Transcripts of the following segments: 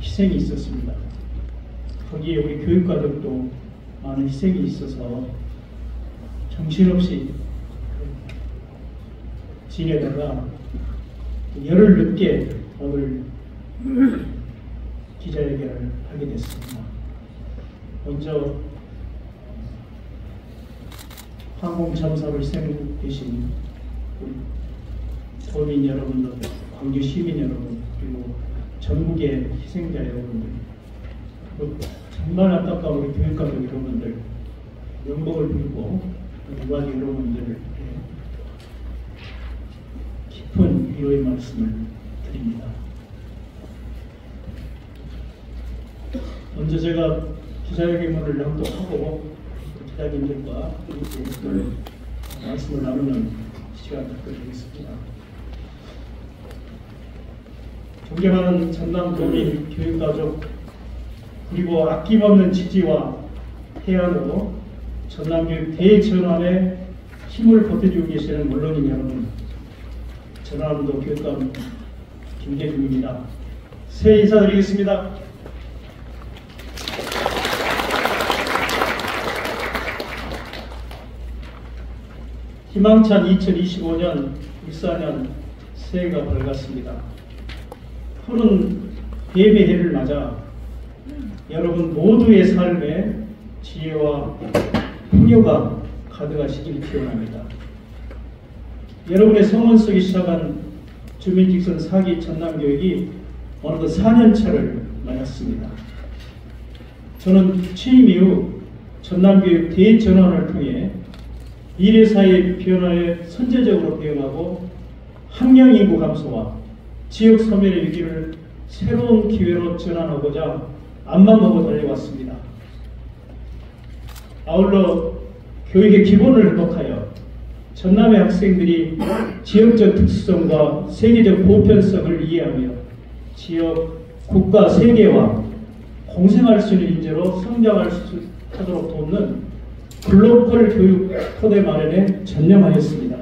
희생이 있었습니다. 거기에 우리 교육가족도 많은 희생이 있어서 정신없이 지내다가 열흘 늦게 오늘 기자회견을 하게 됐습니다. 먼저 항공참사로 희생되신 우리 도민 여러분들, 광주 시민 여러분, 그리고 전국의 희생자 여러분들, 정말 안타까운 우리 교육가족 여러분들, 명복을 빌고 유아기 여러분들에게 깊은 위로의 말씀을 드립니다. 먼저 제가 기자회견문을 낭독하고 기자님들과 말씀을 나누는 시간 갖도록 하겠습니다. 존경하는 전남도민 교육가족, 그리고 아낌없는 지지와 해안으로 전남교육 대전환에 힘을 보태주고 계시는 언론인 여러분, 전남도 교육감 김계중입니다. 새해 인사드리겠습니다. 희망찬 2025년 일사년 새해가 밝았습니다. 푸른 뱀의 해를 맞아 여러분 모두의 삶에 지혜와 풍요가 가득하시길 기원합니다. 여러분의 성원 속에 시작한 주민직선 4기 전남교육이 어느덧 4년차를 맞았습니다. 저는 취임 이후 전남교육 대전환을 통해 미래사회 변화에 선제적으로 대응하고 학령인구 감소와 지역 소멸의 위기를 새로운 기회로 전환하고자 앞만 보고 달려왔습니다. 아울러 교육의 기본을 회복하여 전남의 학생들이 지역적 특수성과 세계적 보편성을 이해하며 지역, 국가, 세계와 공생할 수 있는 인재로 성장할 수 있도록 돕는 글로벌 교육 토대 마련에 전념하였습니다.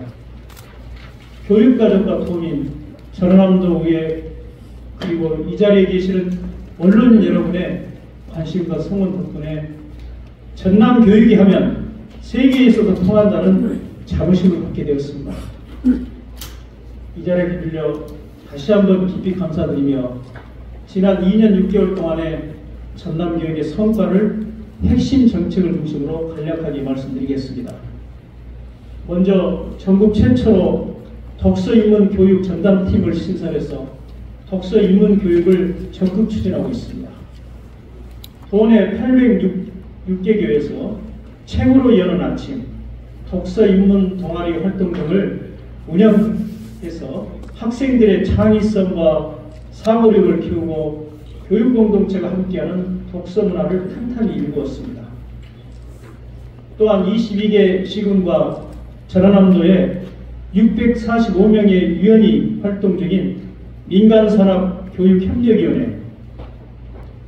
교육가족과 도민, 전남도의회, 그리고 이 자리에 계시는 언론인 여러분의 관심과 성원 덕분에 전남 교육이 하면 세계에서도 통한다는 자부심을 갖게 되었습니다. 이 자리를 빌려 다시 한번 깊이 감사드리며 지난 2년 6개월 동안의 전남 교육의 성과를 핵심 정책을 중심으로 간략하게 말씀드리겠습니다. 먼저 전국 최초로 독서인문교육 전담팀을 신설해서 독서인문교육을 적극 추진하고 있습니다. 도내 806개 교에서 책으로 여는 아침, 독서인문 동아리 활동 등을 운영해서 학생들의 창의성과 사고력을 키우고 교육공동체가 함께하는 독서문화를 탄탄히 일구었습니다. 또한 22개 시군과 전라남도에 645명의 위원이 활동 중인 민간산업교육협력위원회,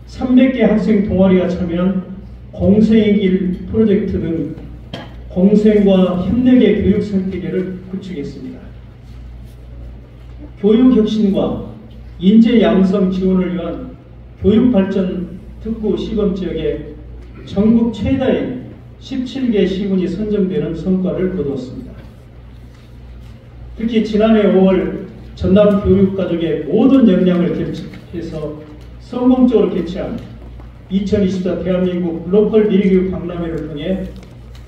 300개 학생 동아리가 참여한 공생의 길 프로젝트 등 공생과 협력의 교육 생태계를 구축했습니다. 교육혁신과 인재 양성 지원을 위한 교육발전 특구 시범지역에 전국 최다의 17개 시군이 선정되는 성과를 거두었습니다. 특히 지난해 5월 전남 교육가족의 모든 역량을 결집해서 성공적으로 개최한 2024 대한민국 글로벌 미래교육 박람회를 통해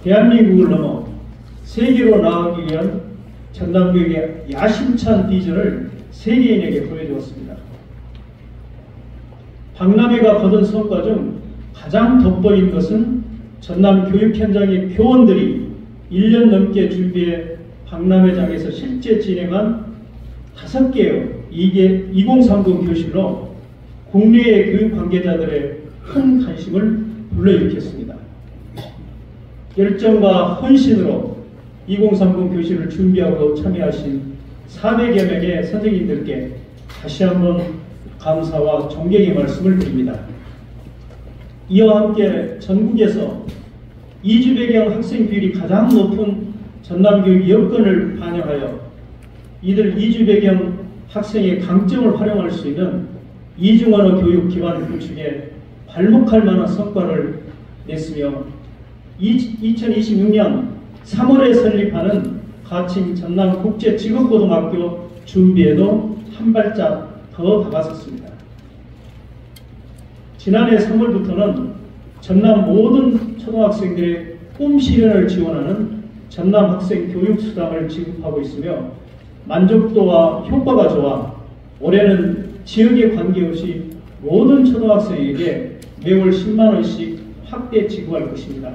대한민국을 넘어 세계로 나아가기 위한 전남교육의 야심찬 비전을 세계인에게 보여주었습니다. 박람회가 거둔 성과 중 가장 돋보인 것은 전남 교육 현장의 교원들이 1년 넘게 준비해 박람회장에서 실제 진행한 5개의 2030 교실로 국내의 교육 관계자들의 큰 관심을 불러일으켰습니다. 열정과 헌신으로 2030 교실을 준비하고 참여하신 400여 명의 선생님들께 다시 한번 감사와 존경의 말씀을 드립니다. 이와 함께 전국에서 이주 배경 학생 비율이 가장 높은 전남교육 여건을 반영하여 이들 이주 배경 학생의 강점을 활용할 수 있는 이중언어 교육 기반 구축에 발목할 만한 성과를 냈으며 2026년 3월에 설립하는 가칭 전남국제직업고등학교 준비에도 한 발짝 더 다가섰습니다. 지난해 3월부터는 전남 모든 초등학생들의 꿈 실현을 지원하는 전남 학생 교육 수당을 지급하고 있으며 만족도와 효과가 좋아 올해는 지역에 관계없이 모든 초등학생에게 매월 10만 원씩 확대 지급할 것입니다.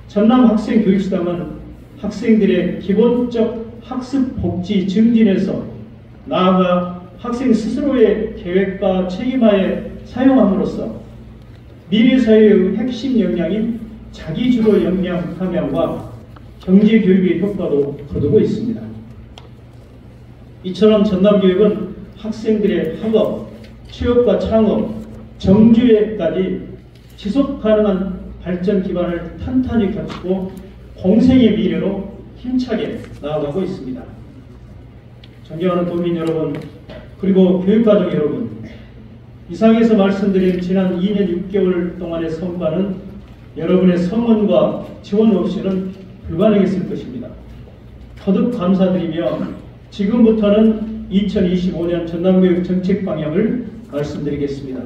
전남 학생 교육 수당은 학생들의 기본적 학습 복지 증진에서 나아가 학생 스스로의 계획과 책임하에 사용함으로써 미래 사회의 핵심 역량인 자기주도 역량 함양과 경제교육의 효과도 거두고 있습니다. 이처럼 전남교육은 학생들의 학업, 취업과 창업, 정주에까지 지속가능한 발전 기반을 탄탄히 갖추고 공생의 미래로 힘차게 나아가고 있습니다. 존경하는 도민 여러분, 그리고 교육가족 여러분, 이상에서 말씀드린 지난 2년 6개월 동안의 성과는 여러분의 성원과 지원 없이는 불가능했을 것입니다. 거듭 감사드리며 지금부터는 2025년 전남교육 정책 방향을 말씀드리겠습니다.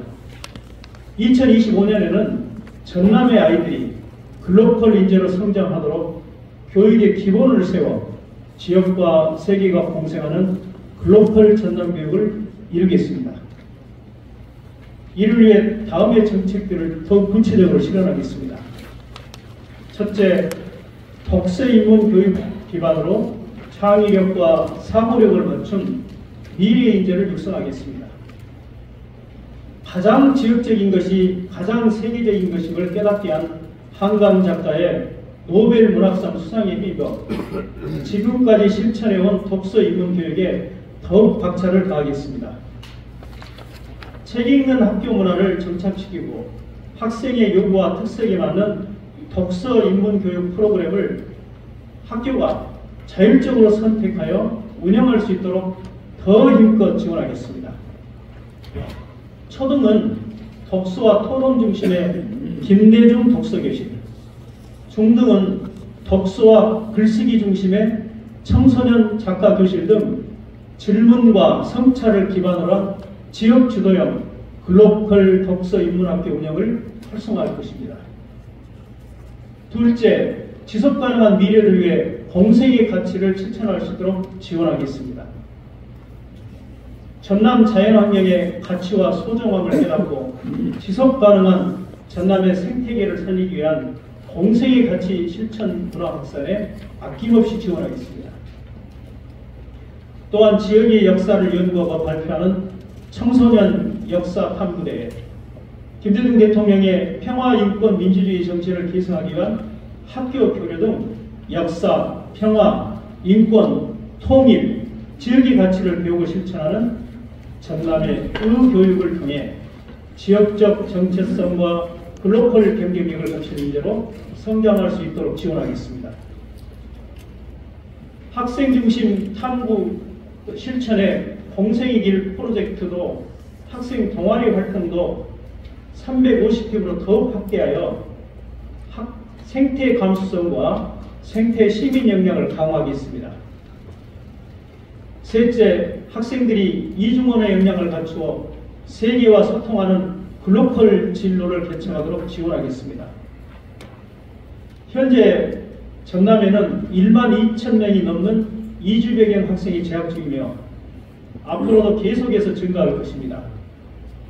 2025년에는 전남의 아이들이 글로벌 인재로 성장하도록 교육의 기본을 세워 지역과 세계가 공생하는 글로벌 전남교육을 이루겠습니다. 이를 위해 다음의 정책들을 더욱 구체적으로 실현하겠습니다. 첫째, 독서 인문 교육 기반으로 창의력과 사고력을 갖춘 미래의 인재를 육성하겠습니다. 가장 지역적인 것이 가장 세계적인 것임을 깨닫게 한 한강 작가의 노벨 문학상 수상에 힘입어 지금까지 실천해온 독서 인문 교육에 더욱 박차를 가하겠습니다. 책 읽는 학교 문화를 정착시키고 학생의 요구와 특색에 맞는 독서 인문 교육 프로그램을 학교가 자율적으로 선택하여 운영할 수 있도록 더 힘껏 지원하겠습니다. 초등은 독서와 토론 중심의 김대중 독서교실, 중등은 독서와 글쓰기 중심의 청소년 작가교실 등 질문과 성찰을 기반으로 한 지역 주도형 글로벌 독서 인문학교 운영을 활성화할 것입니다. 둘째, 지속가능한 미래를 위해 공생의 가치를 실천할 수 있도록 지원하겠습니다. 전남 자연환경의 가치와 소중함을 깨닫고 지속가능한 전남의 생태계를 살리기 위한 공생의 가치 실천 문화 확산에 아낌없이 지원하겠습니다. 또한 지역의 역사를 연구하고 발표하는 청소년 역사 탐구대회, 김대중 대통령의 평화, 인권, 민주주의 정치를 계승하기 위한 학교 교류 등 역사, 평화, 인권, 통일, 지역의 가치를 배우고 실천하는 전남의 교육을 통해 지역적 정체성과 글로벌 경쟁력을 갖춘 인재로 성장할 수 있도록 지원하겠습니다. 학생 중심 탐구 실천의 공생의 길 프로젝트도 학생 동아리 활동도 350팀으로 더욱 확대하여 생태 감수성과 생태 시민 역량을 강화하겠습니다. 셋째, 학생들이 이중언어 역량을 갖추어 세계와 소통하는 글로벌 진로를 개척하도록 지원하겠습니다. 현재 전남에는 1만 2천 명이 넘는 이주 배경 학생이 재학 중이며 앞으로도 계속해서 증가할 것입니다.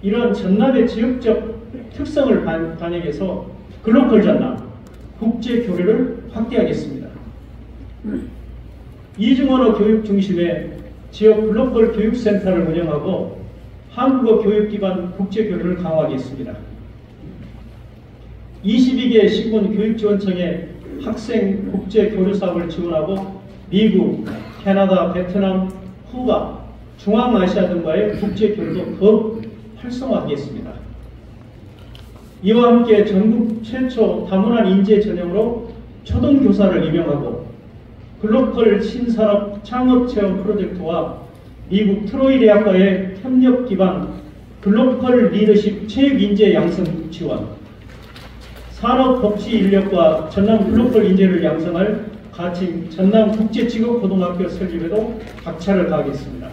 이런 전남의 지역적 특성을 반영해서 글로벌 전남, 국제 교류를 확대하겠습니다. 이중언어 교육 중심의 지역 글로벌 교육센터를 운영하고 한국어 교육 기반 국제 교류를 강화하겠습니다. 22개 시군 교육지원청의 학생 국제 교류 사업을 지원하고 미국, 캐나다, 베트남, 쿠바, 중앙아시아 등과의 국제 교류도 더욱 활성화하겠습니다. 이와 함께 전국 최초 다문화 인재 전형으로 초등교사를 임명하고 글로벌 신산업 창업 체험 프로젝트와 미국 트로이 대학과의 협력 기반 글로벌 리더십 체육인재 양성 지원, 산업복지인력과 전남 글로벌 인재를 양성할 가칭 전남국제직업고등학교 설립에도 박차를 가하겠습니다.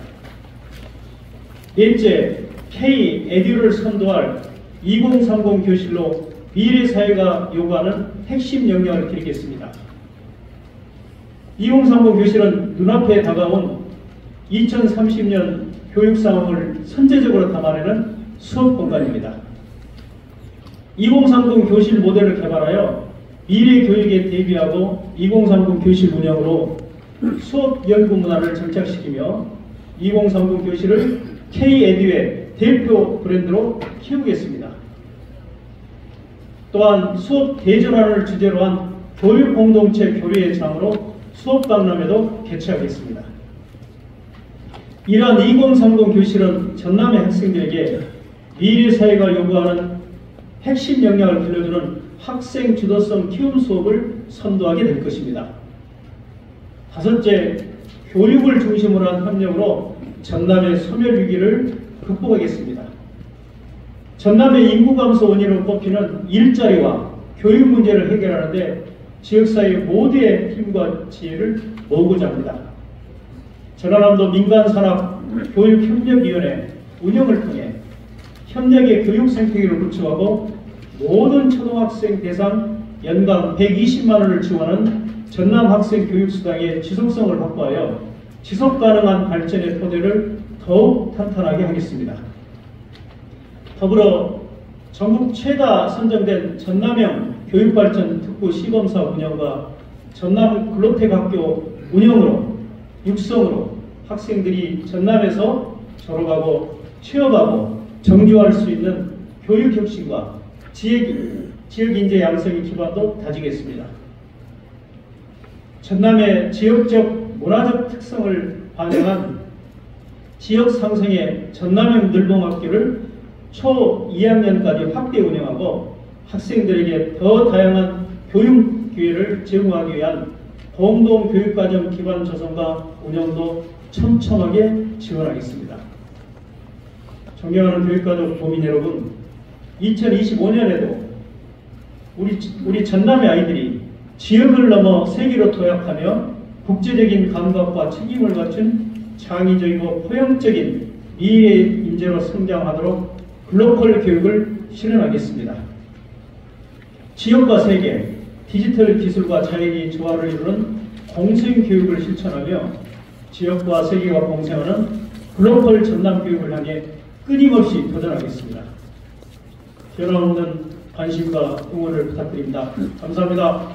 넷째, K-에듀를 선도할 2030 교실로 미래사회가 요구하는 핵심 역량을 드리겠습니다. 2030 교실은 눈앞에 다가온 2030년 교육 상황을 선제적으로 담아내는 수업 공간입니다. 2030 교실 모델을 개발하여 미래 교육에 대비하고 2030 교실 운영으로 수업 연구 문화를 정착시키며 2030 교실을 K-에듀의 대표 브랜드로 키우겠습니다. 또한 수업 대전환을 주제로 한 교육공동체 교류의 장으로 수업 박람회도 개최하겠습니다. 이러한 2030 교실은 전남의 학생들에게 미래사회가 요구하는 핵심 역량을 길러주는 학생 주도성 키움 수업을 선도하게 될 것입니다. 다섯째, 교육을 중심으로 한 협력으로 전남의 소멸 위기를 극복하겠습니다. 전남의 인구 감소 원인으로 꼽히는 일자리와 교육 문제를 해결하는 데 지역사회 모두의 힘과 지혜를 모으고자 합니다. 전라남도 민간산업교육협력위원회 운영을 통해 협력의 교육 생태계를 구축하고 모든 초등학생 대상 연간 120만 원을 지원하는 전남 학생 교육수당의 지속성을 확보하여 지속가능한 발전의 토대를 더욱 탄탄하게 하겠습니다. 더불어 전국 최다 선정된 전남형 교육발전 특구 시범사업 운영과 전남 글로텍 학교 운영으로 육성으로 학생들이 전남에서 졸업하고 취업하고 정규할 수 있는 교육혁신과 지역인재 양성의 기반도 다지겠습니다. 전남의 지역적 문화적 특성을 반영한 지역 상생의 전남형 늘봉학교를 초 2학년까지 확대 운영하고 학생들에게 더 다양한 교육 기회를 제공하기 위한 공동교육과정 기반 조성과 운영도 촘촘하게 지원하겠습니다. 존경하는 교육가족 도민 여러분, 2025년에도 우리 전남의 아이들이 지역을 넘어 세계로 도약하며 국제적인 감각과 책임을 갖춘 창의적이고 포용적인 미래 인재로 성장하도록 글로벌 교육을 실현하겠습니다. 지역과 세계, 디지털 기술과 자연이 조화를 이루는 공생교육을 실천하며 지역과 세계가 공생하는 글로벌 전남 교육을 향해 끊임없이 도전하겠습니다. 변함없는 관심과 응원을 부탁드립니다. 감사합니다.